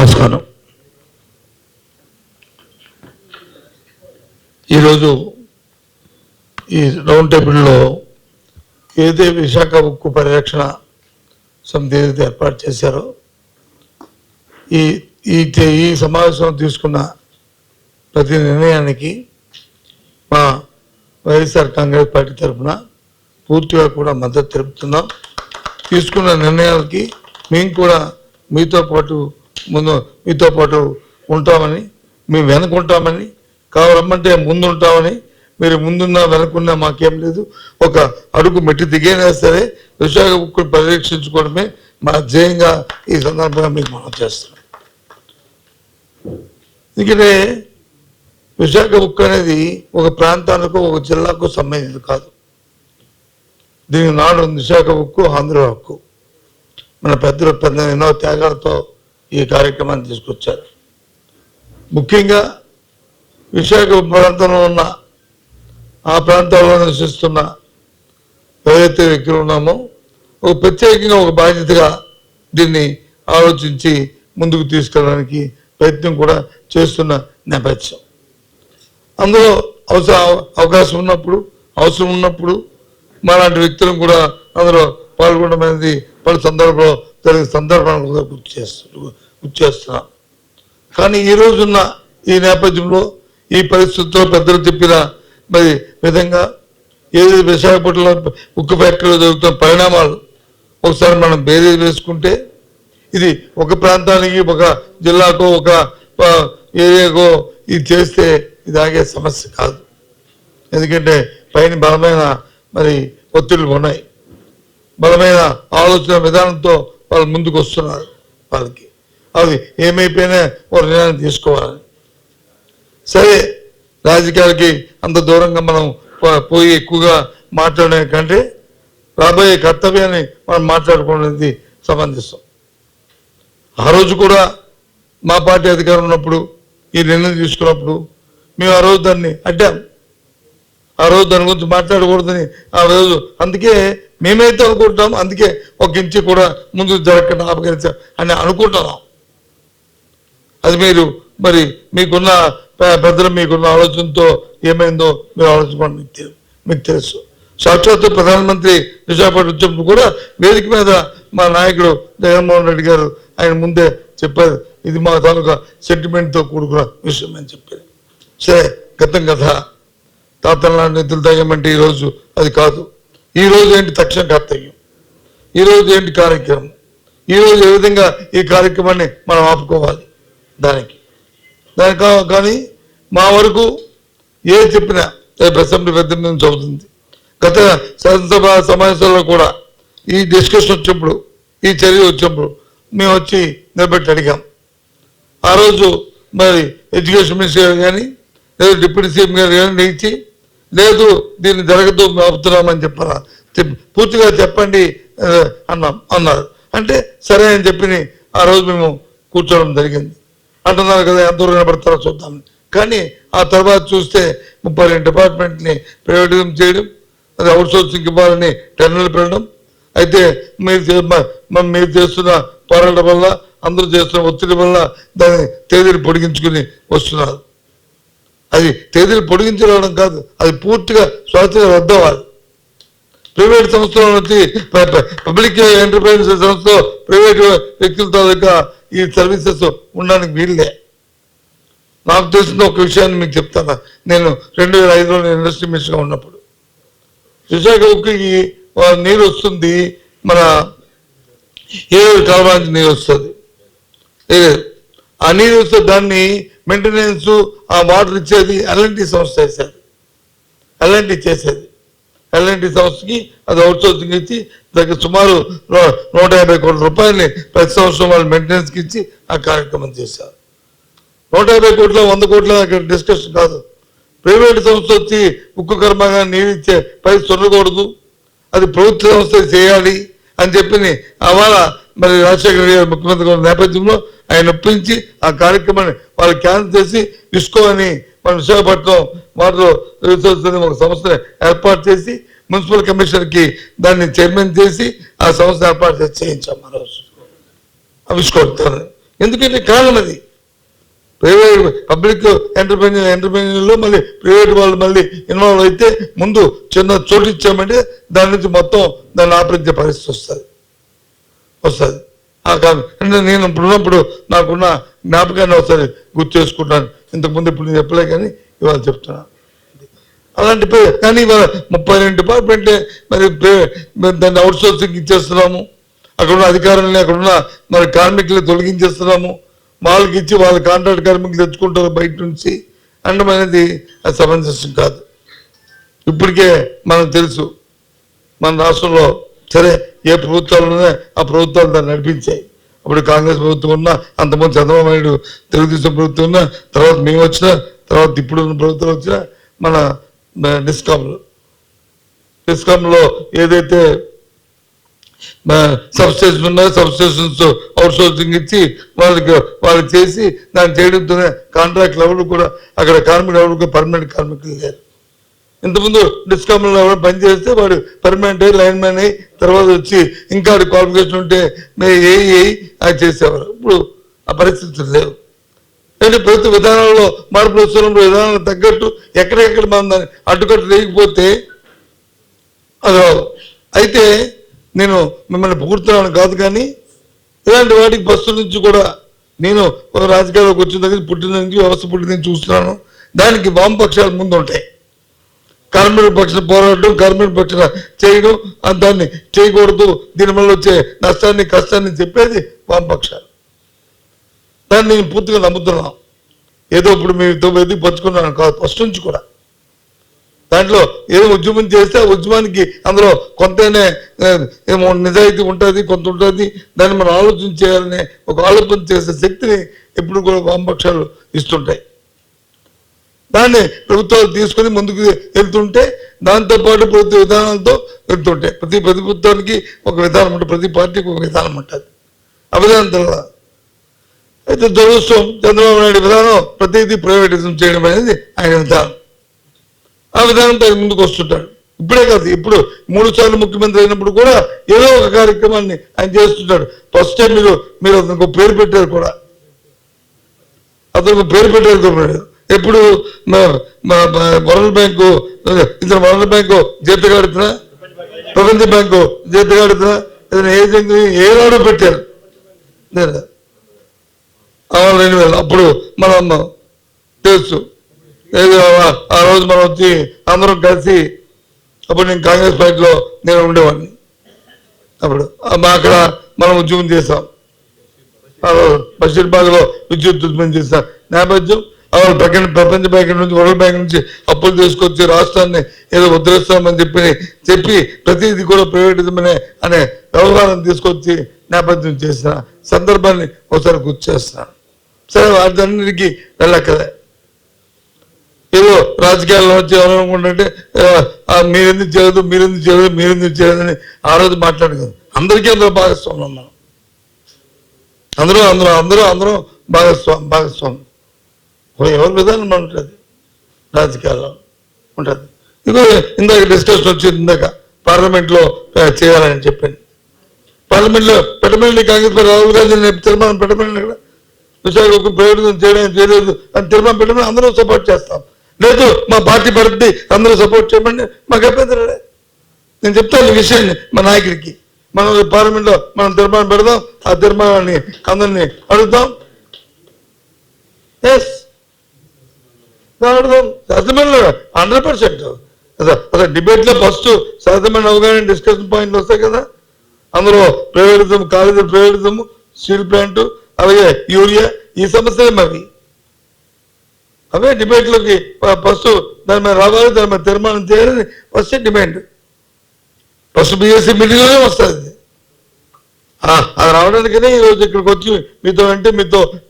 నమస్కారం. ఈరోజు ఈ రౌండ్ టేబుల్లో ఏదైతే విశాఖ ఉక్కు పరిరక్షణ సమితి ఏదైతే ఏర్పాటు చేశారో ఈ సమావేశంలో తీసుకున్న ప్రతి నిర్ణయానికి మా వైఎస్ఆర్ కాంగ్రెస్ పార్టీ తరఫున పూర్తిగా కూడా మద్దతు తెలుపుతున్నాం. తీసుకున్న నిర్ణయాలకి మేము కూడా మీతో పాటు ఉంటామని, మేము వెనుకుంటామని, కావాలమ్మంటే ముందుంటామని, మీరు ముందున్నా వెనుకున్నా మాకేం లేదు. ఒక అడుగు మెట్టి దిగైనా సరే విశాఖ ఉక్కును పరిరక్షించుకోవడమే మా ధ్యేయంగా ఈ సందర్భంగా మీకు మనం చేస్తున్నాం. ఎందుకంటే విశాఖ ఉక్కు అనేది ఒక ప్రాంతానికి, ఒక జిల్లాకు సంబంధించింది కాదు. దీనికి నాడు విశాఖ ఉక్కు ఆంధ్ర హక్కు. మన పెద్దలు ఎన్నో త్యాగాలతో ఈ కార్యక్రమాన్ని తీసుకొచ్చారు. ముఖ్యంగా విశాఖ ప్రాంతంలో ఉన్న, ఆ ప్రాంతాల్లో నివసిస్తున్న ఎవరైతే వ్యక్తులు ఉన్నామో ఒక ప్రత్యేకంగా ఒక బాధ్యతగా దీన్ని ఆలోచించి ముందుకు తీసుకెళ్ళడానికి ప్రయత్నం కూడా చేస్తున్న నేపథ్యం. అందులో అవకాశం ఉన్నప్పుడు, అవసరం ఉన్నప్పుడు మాలాంటి వ్యక్తులను కూడా అందులో పాల్గొనడం అనేది పలు సందర్భంలో జరిగిన సందర్భాలను కూడా గుర్తు చేస్తున్నాం. కానీ ఈ రోజున్న ఈ నేపథ్యంలో ఈ పరిస్థితుల్లో పెద్దలు చెప్పిన మరి విధంగా ఏదైతే విశాఖపట్నంలో ఉక్కు ఫ్యాక్టరీలో జరుగుతున్న పరిణామాలు ఒకసారి మనం బేరీజ్ వేసుకుంటే ఇది ఒక ప్రాంతానికి, ఒక జిల్లాకో, ఒక ఏరియాకో ఇది చేస్తే ఇది ఆగే సమస్య కాదు. ఎందుకంటే పైన బలమైన మరి ఒత్తిళ్లు ఉన్నాయి, బలమైన ఆలోచన విధానంతో వాళ్ళు ముందుకు వస్తున్నారు. వాళ్ళకి అది ఏమైపోయినా ఒక నిర్ణయం తీసుకోవాలని. సరే, రాజకీయాలకి అంత దూరంగా మనం పోయి ఎక్కువగా మాట్లాడే కంటే రాబోయే కర్తవ్యాన్ని మనం మాట్లాడుకునేది సమంజసం. ఆ రోజు కూడా మా పార్టీ అధికారం ఉన్నప్పుడు ఈ నిర్ణయం తీసుకున్నప్పుడు మేము ఆ రోజు దాన్ని అడ్డాం. ఆ రోజు దాని గురించి మాట్లాడకూడదని ఆ రోజు అందుకే మేమైతే అనుకుంటాం, అందుకే ఒక ఇంచు కూడా ముందుకు జరగకుండా ఆపగలిచాం అని అనుకుంటున్నాం. అది మీరు మరి మీకున్న పెద్దలు మీకున్న ఆలోచనతో ఏమైందో మీరు ఆలోచించుకోండి, మీకు తెలుసు. సాక్షాత్ ప్రధానమంత్రి విశాఖపట్నం వచ్చినప్పుడు కూడా వేదిక మీద మా నాయకుడు జగన్మోహన్ రెడ్డి గారు ఆయన ముందే చెప్పారు, ఇది మా తాలూకా సెంటిమెంట్తో కూడుకున్న విషయం అని చెప్పారు. సరే, గతం కథ. తాతల నాటి నిధులు తగ్గమంటే ఈరోజు అది కాదు. ఈరోజు ఏంటి తక్షణ కర్తవ్యం, ఈరోజు ఏంటి కార్యక్రమం, ఈరోజు ఏ విధంగా ఈ కార్యక్రమాన్ని మనం ఆపుకోవాలి. దానికి కానీ మా వరకు ఏ చెప్పినా అసెంబ్లీ పెద్ద నుంచి అవుతుంది. గత శాసనసభ సమావేశాల్లో కూడా ఈ డిస్కషన్ వచ్చినప్పుడు, ఈ చర్య వచ్చినప్పుడు మేము వచ్చి నిలబెట్టి అడిగాం. ఆ రోజు మరి ఎడ్యుకేషన్ మినిస్టర్ గారు కానీ, లేదా డిప్యూటీ సీఎం గారు కానీ లేచి లేదు దీన్ని జరగదు ఆపుతున్నామని చెప్పారా, పూర్తిగా చెప్పండి అన్నారు. అంటే సరే అని చెప్పి ఆ రోజు మేము కూర్చోవడం జరిగింది. అంటున్నారు కదా, ఎంతవరకు నిలబడతారో చూద్దామని. కానీ ఆ తర్వాత చూస్తే 32 డిపార్ట్మెంట్ని ప్రైవేటిజం చేయడం, అది అవుట్ సోర్సింగ్ ఇవ్వాలని టెండర్లు పెట్టడం. అయితే మీరు చేస్తున్న పోరాటం వల్ల, అందరూ చేస్తున్న ఒత్తిడి వల్ల దాన్ని తేదీలు పొడిగించుకుని వస్తున్నారు. అది తేదీలు పొడిగించడం కాదు, అది పూర్తిగా స్వాతంత్ర్యం రద్దవ్వాలి. ప్రైవేట్ సంస్థల నుంచి పబ్లిక్ ఎంటర్ప్రైజ్ సంస్థ ప్రైవేట్ వ్యక్తులతో ఈ సర్వీసెస్ ఉండడానికి వీళ్ళే. నాకు తెలిసిన ఒక విషయాన్ని మీకు చెప్తాను. నేను 2005లో ఇండస్ట్రీ మినిస్టర్గా ఉన్నప్పుడు విశాఖ ఉక్కుకి నీరు వస్తుంది, మన ఏడు కాలవానికి నీరు వస్తుంది. ఆ నీరు వస్తే దాన్ని మెయింటెనెన్స్, ఆ వాటర్ ఇచ్చేది ఎల్ఎన్టీ సంస్థ చేసేది. ఎల్ఎన్టీ చేసేది, ఎల్ఎన్టీ సంస్థకి అది అవుట్ సోర్సింగ్ ఇచ్చి దగ్గర సుమారు 150 కోట్ల రూపాయలని ప్రతి సంవత్సరం వాళ్ళు మెయింటెనెన్స్కి ఇచ్చి ఆ కార్యక్రమం చేశారు. 150 కోట్ల 100 కోట్ల డిస్కషన్ కాదు. ప్రైవేట్ సంస్థ వచ్చి ఉక్కు కర్మాగాన్ని నీరు ఇచ్చే పరిస్థితి ఉండకూడదు, అది ప్రభుత్వ సంస్థ చేయాలి అని చెప్పి అవాళ మరి రాజశేఖర రెడ్డి గారు ముఖ్యమంత్రి నేపథ్యంలో ఆయన ఒప్పించి ఆ కార్యక్రమాన్ని వాళ్ళు క్యాన్సిల్ చేసి ఇస్కో అని మన విశాఖపట్నం వాటర్ రిసోర్స్ అని ఒక సంస్థను ఏర్పాటు చేసి మున్సిపల్ కమిషనర్కి దాన్ని చైర్మన్ చేసి ఆ సంస్థ ఏర్పాటు చేసి చేయించాం. ఆ రోజు ఇస్కో ఎందుకంటే కారణం అది ప్రైవేట్ పబ్లిక్ ఎంటర్ప్రైన్యూర్లో మళ్ళీ ప్రైవేట్ వాళ్ళు మళ్ళీ ఇన్వాల్వ్ అయితే ముందు చిన్న చోటు ఇచ్చామంటే దాని నుంచి మొత్తం దాన్ని ఆపరించే పరిస్థితి వస్తుంది అంటే నేను ఇప్పుడున్నప్పుడు నాకున్న జ్ఞాపకాన్ని ఒకసారి గుర్తు చేసుకుంటాను. ఇంతకుముందు ఇప్పుడు నేను చెప్పలే కానీ ఇవాళ చెప్తున్నాను. అలాంటి కానీ ఇవాళ 32 డిపార్ట్మెంటే మరి దాన్ని అవుట్ సోర్సింగ్ ఇచ్చేస్తున్నాము. అక్కడున్న అధికారులని అక్కడున్న మరి కార్మికులు తొలగించేస్తున్నాము. వాళ్ళకి ఇచ్చి వాళ్ళ కాంట్రాక్ట్ కార్మికులు తెచ్చుకుంటారు బయట నుంచి అనడం అనేది అది సమంజసం కాదు. ఇప్పటికే మనకు తెలుసు మన రాష్ట్రంలో సరే ఏ ప్రభుత్వాలు ఉన్నాయో ఆ ప్రభుత్వాలు దాన్ని నడిపించాయి. అప్పుడు కాంగ్రెస్ ప్రభుత్వం ఉన్నా, అంతకుముందు చంద్రబాబు నాయుడు తెలుగుదేశం ప్రభుత్వం ఉన్నా, తర్వాత మేము వచ్చినా, తర్వాత ఇప్పుడున్న ప్రభుత్వం వచ్చినా మన డిస్కామ్లో ఏదైతే సబ్స్టేషన్ ఉన్నాయో సబ్స్టేషన్స్ అవుట్ సోర్సింగ్ ఇచ్చి వాళ్ళకి చేసి దాన్ని చేయడంతోనే కాంట్రాక్ట్ లెవెల్ కూడా అక్కడ కార్మికులు ఎవరు కూడా పర్మనెంట్ కార్మికులు లేరు. ఇంతకుముందు డిస్కామ్లో ఎవరు పనిచేస్తే వాడు పర్మనెంట్ అయ్యి లైన్ మ్యాన్ అయ్యి తర్వాత వచ్చి ఇంకా క్వాలిఫికేషన్ ఉంటే అది చేసేవారు. ఇప్పుడు ఆ పరిస్థితులు లేవు. అంటే ప్రభుత్వ విధానాల్లో మార్పులు వస్తున్నప్పుడు విధానాలకు తగ్గట్టు ఎక్కడెక్కడ మనం దాన్ని అడ్డుకట్టు లేకపోతే అది అయితే నేను మిమ్మల్ని పొగుడుతున్నాను కాదు, కానీ ఇలాంటి వాటికి ఫస్ట్ నుంచి కూడా నేను ఒక రాజకీయాల్లోకి వచ్చిన దగ్గర పుట్టిన నుంచి వ్యవస్థ పుట్టిన నుంచి చూస్తున్నాను. దానికి వామపక్షాలు ముందు ఉంటాయి. కార్మిక పక్షాన పోరాటం, కార్మిక పక్షాన చేయడం, దాన్ని చేయకూడదు, దీనివల్ల వచ్చే నష్టాన్ని కష్టాన్ని చెప్పేది వామపక్షాలు. దాన్ని నేను పూర్తిగా నమ్ముతున్నాను. ఏదో ఇప్పుడు మీతో ఎదిగి పంచుకున్నాను కాదు, ఫస్ట్ నుంచి కూడా దాంట్లో ఏదో ఉద్యమం చేస్తే ఆ ఉద్యమానికి అందులో కొంతనే ఏమో నిజాయితీ ఉంటుంది, కొంత ఉంటుంది. దాన్ని మనం ఆలోచన చేయాలనే ఒక ఆలోచన చేసే శక్తిని ఎప్పుడు కూడా వామపక్షాలు ఇస్తుంటాయి. దాన్ని ప్రభుత్వాలు తీసుకొని ముందుకు వెళ్తుంటే దాంతోపాటు ప్రభుత్వ విధానాలతో వెళ్తుంటాయి. ప్రతి ప్రభుత్వానికి ఒక విధానం ఉంటుంది, ప్రతి పార్టీకి ఒక విధానం ఉంటుంది. ఆ విధానం తర్వాత అయితే దురదృష్టం చంద్రబాబు నాయుడు విధానం ప్రతిదీ ప్రైవేటిజం చేయడం అనేది ఆయన విధానం. ఆ విధానంతో ఆయన ముందుకు వస్తుంటాడు. ఇప్పుడే కాదు, ఇప్పుడు 3 సార్లు ముఖ్యమంత్రి అయినప్పుడు కూడా ఏదో ఒక కార్యక్రమాన్ని ఆయన చేస్తుంటాడు. ఫస్ట్ టైం మీరు అతనికి పేరు పెట్టారు కూడా, అతనికి పేరు పెట్టారు. ఎప్పుడు వరల్డ్ బ్యాంకు ఇతను వరల్డ్ బ్యాంకు జీతగాడుతున్నా, ప్రపంచ బ్యాంకు జీతగాడుతున్నా, ఇతను ఏనాడు పెట్టారు 2000. అప్పుడు మనం తెలుసు ఆ రోజు మనం వచ్చి అందరం కలిసి, అప్పుడు నేను కాంగ్రెస్ పార్టీలో నేను ఉండేవాడిని. అప్పుడు అక్కడ మనం ఉద్యమం చేసాం. బషీర్బాగ్లో విద్యుత్ ఉద్యమం చేసాం. నేపథ్యం ప్రపంచ బ్యాంక్ నుంచి వరల్డ్ బ్యాంక్ నుంచి అప్పులు తీసుకొచ్చి రాష్ట్రాన్ని ఏదో ఉద్ధరిస్తామని చెప్పి ప్రతిదీ కూడా ప్రైవేటిజమనే అనే వ్యవహారం తీసుకొచ్చి నేపథ్యం చేసిన సందర్భాన్ని ఒకసారి గుర్తు చేస్తున్నాను. సరే, వాటన్నిటికీ వెళ్ళక్కదే ఏదో రాజకీయాల్లో వచ్చి ఎవరనుకుంటుంటే మీరెందుకు చేయలేదని ఆ రోజు మాట్లాడుకుంది. అందరికీ అందరూ భాగస్వామ్యం, మనం అందరూ భాగస్వామ్యం. ఎవరి విధానం ఉంటుంది రాజకీయాల్లో ఉంటుంది. ఇదిగో ఇందాక డిస్కషన్ వచ్చింది, ఇందాక పార్లమెంట్లో చేయాలని చెప్పాను. పార్లమెంట్లో పెట్టమని కాంగ్రెస్ పార్టీ రాహుల్ గాంధీ తీర్మానం పెట్టమని ఇక్కడ విశాఖకు ప్రయోజనం చేయలేదు అని తీర్మానం పెట్టమని అందరూ సపోర్ట్ చేస్తాం. లేదు మా పార్టీ పరిస్థితి అందరూ సపోర్ట్ చేయమండి, మాకు అభ్యంతరం లేదు. నేను చెప్తాను ఈ విషయాన్ని మా నాయకుడికి. మనం పార్లమెంట్లో మనం తీర్మానం పెడదాం, ఆ తీర్మానాన్ని అందరినీ అడుగుతాం. ఎస్ అడుగుదాం, సాధ్యమైన 100%. అసలు డిబేట్లో ఫస్ట్ సాధ్యమైన అవగాహన డిస్కషన్ పాయింట్లు వస్తాయి కదా. అందులో privatism, college privatism, steel plant, అలాగే యూరియా, ఈ సమస్యలు అవే డిబేట్లోకి ఫస్ట్ దాని మీద రావాలి, దాని మీద తీర్మానం చేయాలని ఫస్ట్ డిమాండ్. ఫస్ట్ బీఎస్సీ మీటింగ్లోనే వస్తుంది. అది రావడానికనే ఈరోజు ఇక్కడికి వచ్చి మీతో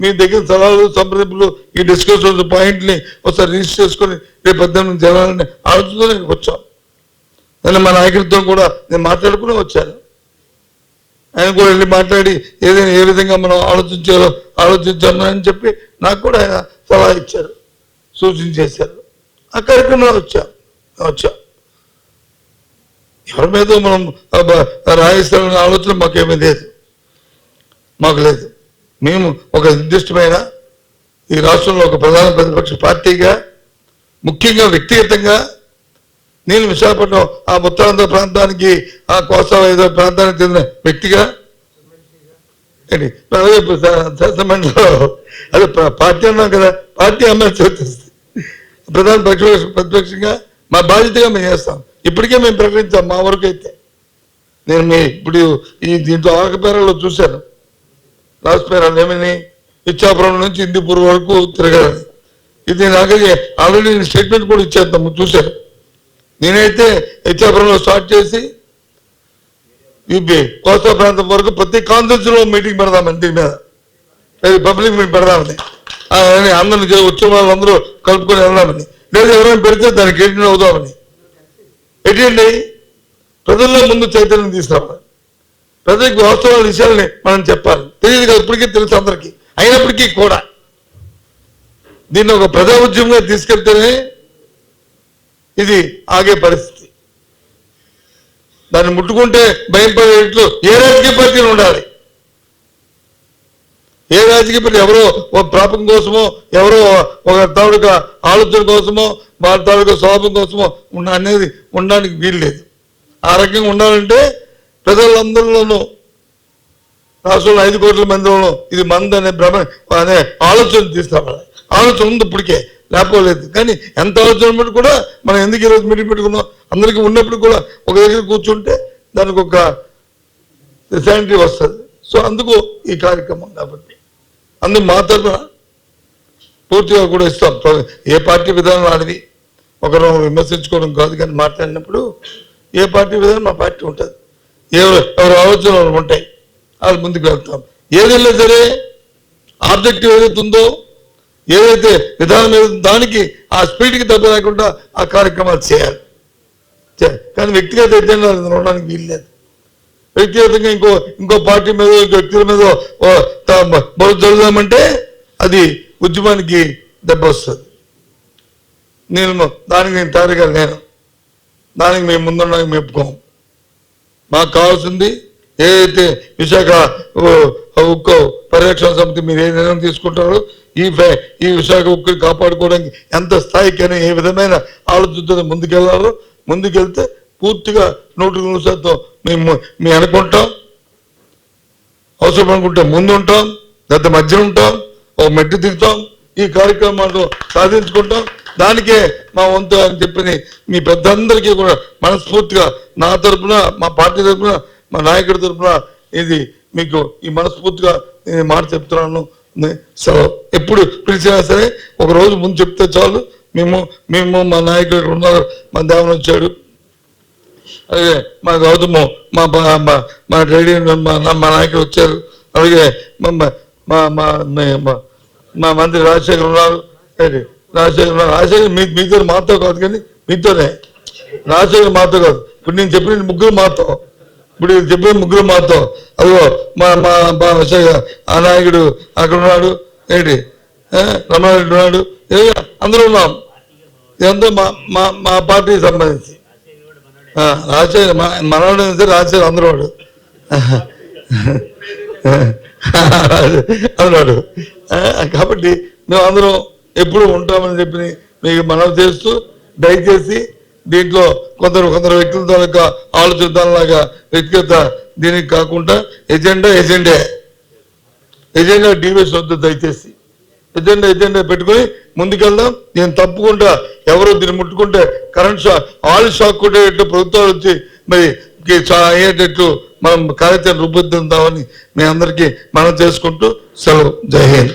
మీ దగ్గర సలహాలు సంప్రదింపులు ఈ డిస్కషన్ పాయింట్ని ఒకసారి రిజిస్టర్ చేసుకొని రేపు 18 జనాలని ఆలోచనతో ఇక్కడికి వచ్చాం. నేను మా నాయకులతో కూడా నేను మాట్లాడుకుని వచ్చాను. ఆయన కూడా వెళ్ళి మాట్లాడి ఏదైనా ఏ విధంగా మనం ఆలోచించామని చెప్పి నాకు కూడా ఆయన సలహా ఇచ్చారు, సూచన చేశారు. ఆ కార్యక్రమంలో వచ్చాం. ఎవరి మీద మనం రాయిస్తామనే ఆలోచన మాకు లేదు. మేము ఒక నిర్దిష్టమైన ఈ రాష్ట్రంలో ఒక ప్రధాన ప్రతిపక్ష పార్టీగా, ముఖ్యంగా వ్యక్తిగతంగా నేను విశాఖపట్నం ఆ ఉత్తరాంధ్ర ప్రాంతానికి, ఆ కోస్తా ఏదో ప్రాంతానికి చెందిన వ్యక్తిగా శాసనమండలిలో అదే పార్టీ అన్నాం కదా, పార్టీ అమ్మాయి చర్చిస్తుంది. ప్రధాన ప్రతిపక్షంగా మా బాధ్యతగా మేము చేస్తాం. ఇప్పటికే మేము ప్రకటించాం మా వరకు అయితే. నేను ఇప్పుడు ఈ దీంట్లో ఆకపేరలో చూశాను, లాస్ట్ పేరాలు ఏమని ఇచ్చాపురం నుంచి హిందూపూర్ వరకు తిరగాలని. ఇది నాకైతే ఆల్రెడీ స్టేట్మెంట్ కూడా ఇచ్చేద్దాము, చూశారు. నేనైతే ఇచ్చాపురంలో స్టార్ట్ చేసి యూపీ కోస్తా ప్రాంతం వరకు ప్రతి కాన్ఫరెన్స్లో మీటింగ్ పెడదామని, దీని మీద పబ్లిక్ మీటింగ్ పెడదామని, అందరిని వచ్చిన వాళ్ళందరూ కలుపుకొని వెళ్దామని, లేదా ఎవరైనా పెడితే దానికి ఎటెండ్ అవుదామని. ఎటెండ్ అయ్యి ప్రజల్లో ముందు చైతన్యం తీసుకురావాలి. ప్రజలకు వాస్తవాల విషయాలని మనం చెప్పాలి. తెలియదు కదా, ఇప్పటికీ తెలుసు అందరికీ. అయినప్పటికీ కూడా దీన్ని ఒక ప్రజా ఉద్యమంగా తీసుకెళ్తేనే ఇది ఆగే పరిస్థితి. దాన్ని ముట్టుకుంటే భయపడేట్లు ఏ రాజకీయ పార్టీలు ఉండాలి. ఏ రాజకీయ పార్టీ ఎవరో ఒక ప్రాపం కోసమో, ఎవరో ఒక తాలూకా ఆలోచన కోసమో, వాళ్ళ తాలూకా స్వభావం కోసమో అనేది ఉండడానికి వీలు లేదు. ఆ రకంగా ఉండాలంటే ప్రజలందరిలోనూ, రాష్ట్రంలో 5 కోట్ల మందిలోనూ ఇది మంది అనే భ్రమ అనే ఆలోచన తీసుకురావాలి. ఆలోచన ఉంది ఇప్పటికే, లేకపోలేదు. కానీ ఎంత ఆలోచన ఉన్నప్పుడు కూడా మనం ఎందుకు ఈరోజు మీటింగ్ పెట్టుకున్నాం, అందరికీ ఉన్నప్పుడు కూడా ఒక దగ్గర కూర్చుంటే దానికి ఒక శానిటీ వస్తుంది. సో అందుకు ఈ కార్యక్రమం. కాబట్టి అందుకు మా తరఫున పూర్తిగా కూడా ఇస్తాం. ఏ పార్టీ విధానం ఆడిది ఒకరు విమర్శించుకోవడం కాదు, కానీ మాట్లాడినప్పుడు ఏ పార్టీ విధానం మా పార్టీ ఉంటుంది. ఎవరి ఆలోచనలు ఉంటాయి, వాళ్ళు ముందుకు వెళ్తాం. ఏదైనా సరే ఆబ్జెక్టివ్ ఏదైతే ఉందో, ఏదైతే విధానం ఏదైతే దానికి ఆ స్పీడ్కి దెబ్బ లేకుండా ఆ కార్యక్రమాలు చేయాలి. కానీ వ్యక్తిగత ఎజెండా ఉండడానికి వీల్లేదు. వ్యక్తిగతంగా ఇంకో పార్టీ మీద, ఇంకో వ్యక్తుల మీద బరువు జరుగుదామంటే అది ఉద్యమానికి దెబ్బ వస్తుంది. దానికి నేను తయారుగా లేను. దానికి మేము ముందుండడానికి మెప్పుకోం. మాకు కావాల్సింది ఏదైతే విశాఖ ఉక్కు పరిరక్షణ సమితి మీరు ఏ నిర్ణయం తీసుకుంటారో, ఈ విశాఖ ఉక్కుని కాపాడుకోవడానికి ఎంత స్థాయికైనా ఏ విధమైన ఆలోచనతో ముందుకెళ్ళాలో, ముందుకెళ్తే పూర్తిగా 100% మేము అనుకుంటాం. అవసరం అనుకుంటే ముందు ఉంటాం, గత మధ్య ఉంటాం, ఒక మెట్టు దిగుతాం, ఈ కార్యక్రమాలు సాధించుకుంటాం. దానికే మా వంతు అని చెప్పి మీ పెద్దందరికీ కూడా మనస్ఫూర్తిగా నా తరఫున, మా పార్టీ తరఫున, మా నాయకుడి తరఫున ఇది మీకు ఈ మనస్ఫూర్తిగా నేను మాట చెప్తున్నాను. సో ఎప్పుడు పిలిచినా సరే ఒక రోజు ముందు చెప్తే చాలు. మేము మా నాయకుడు ఉన్నారు, మా దేవన్ వచ్చాడు, అలాగే మా గౌతము, మా రెడీ మా నాయకుడు వచ్చారు, అలాగే మా మంత్రి రాజశేఖర్ ఉన్నారు. రాజశేఖర్ మీతో మాతో కాదు, కానీ మీతోనే. రాజశేఖర్ మాతో కాదు, ఇప్పుడు నేను చెప్పిన ముగ్గురు మాతో, ఇప్పుడు చెప్పిన ముగ్గురు మాతో. అదిగో మా ఆ నాయకుడు అక్కడ ఉన్నాడు, ఏంటి రమణారెడ్డి ఉన్నాడు, అందరూ ఉన్నాం. ఇదంతా మా పార్టీకి సంబంధించి. రాజశేఖర్ మనవాడు సరే, రాజశేఖర్ అందరూ వాడు అన్నాడు. కాబట్టి మేము అందరం ఎప్పుడు ఉంటామని చెప్పి మీకు మనవి చేస్తూ, దయచేసి దీంట్లో కొందరు వ్యక్తుల తాలూకా ఆలోచన దానిలాగా వ్యక్తిగత దీనికి కాకుండా ఎజెండా డివేషన్ వద్దు. దయచేసి ఎజెండా పెట్టుకొని ముందుకెళ్దాం. నేను తప్పకుండా ఎవరు దీన్ని ముట్టుకుంటే కరెంట్ షాక్, ఆయిల్ షాక్ కొట్టేటట్టు ప్రభుత్వాలు వచ్చి మరి అయ్యేటట్టు మనం కార్యాచరణ రూపొందిద్దామని మీ అందరికీ మనం చేసుకుంటూ సెలవు. జై హింద్.